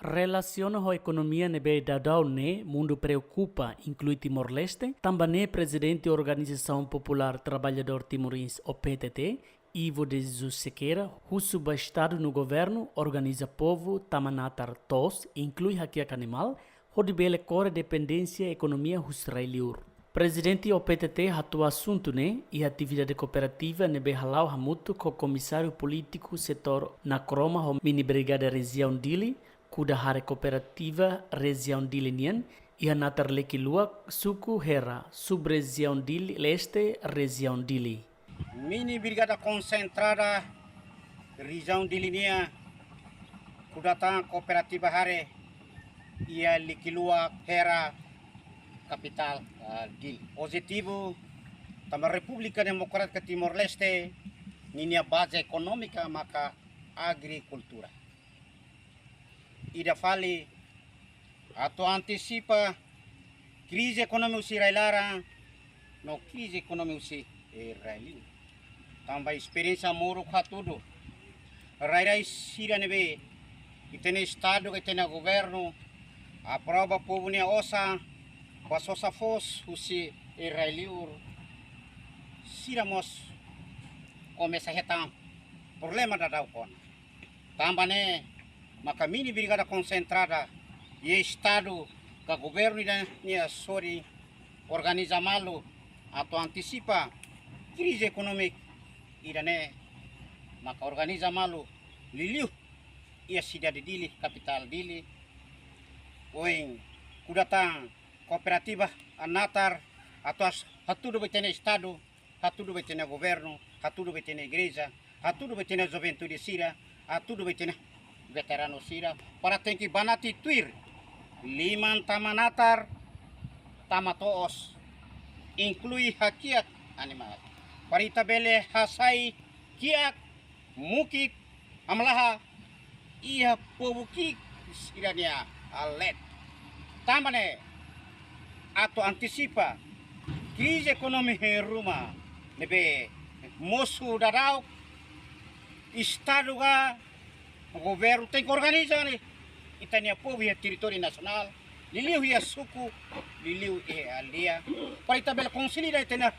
Relaciona a economia nebe dadau ne mundo preocupa, inclui Timor-Leste, também presidente da Organização Popular Trabalhador Timorense, OPTT, Ivo de Jesus Sequeira, o subestado no governo, organiza povo, tamanatar tos, inclui hak animal, rodibele core dependência economia israeliur. Presidente OPTT atua assunto né e atividade cooperativa nebe halau hamutu com comissário político setor na croma mini brigada região dili, kuda hare cooperativa região dili nian, e a natar lekilua suku hera sub-região dili leste região dili. Mini brigada concentrada região dili nia kudatang cooperativa hare ia lekilua hera capital Dili. Objetivo da República Democrática Timor-Leste ninia base econômica maka agricultura. Ida fali atau antisipa crise econômica israelara no crise econômica israeli. Tambah experiência moro khatudo. Rairai sira nebe itene estado itene governo aprova povo nia osa Pasosa fos usi israeliur siramos começa a retam problema da daukon tambane maka mini brigada concentrada e estado ka governo nia sori organiza malu atau antisipa crise economic idane maka organiza malu liliu ia cidade Dili capital Dili oing kudatang cooperativa anatar atau hatudo betene estado hatudo betene governo hatudo betene igreja hatudo betene juventude sira hatudo betene veterano sira para tem que banati tuir liman tamanatar tamatoos inclui hakiak animal para itabele hasai kiak mukit amlaha ia pobuki sirania alet tamane atau antisipa crise econômica em Roma nebe moço darau estado ga governo tem que organizar né itania povo e território nacional liliu ia suku liliu e alia para itabel conciliar itena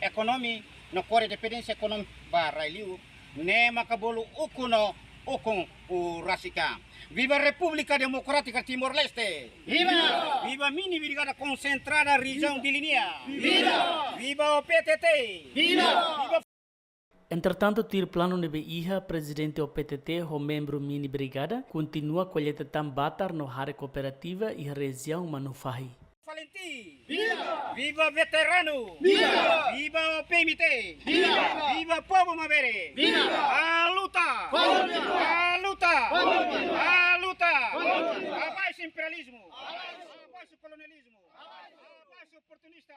economi no core dependência econômica barra liu ne makabolo ukuno okon o rasika. Viva a República Democrática Timor-Leste! Viva! Viva mini brigada concentrada região de linha! Viva! Viva o PTT! Viva! Viva! Entretanto, tir plano nebe iha presidente do PTT, o membro mini brigada, continua colheita tambatar no hare cooperativa e região manufahi. Valenti! Viva! Viva veterano! Viva! Viva o PMT! Viva! Viva povo Mavere! Viva! A luta! A luta! A luta! Abaixo imperialismo! Abaixo colonialismo! Abaixo oportunista!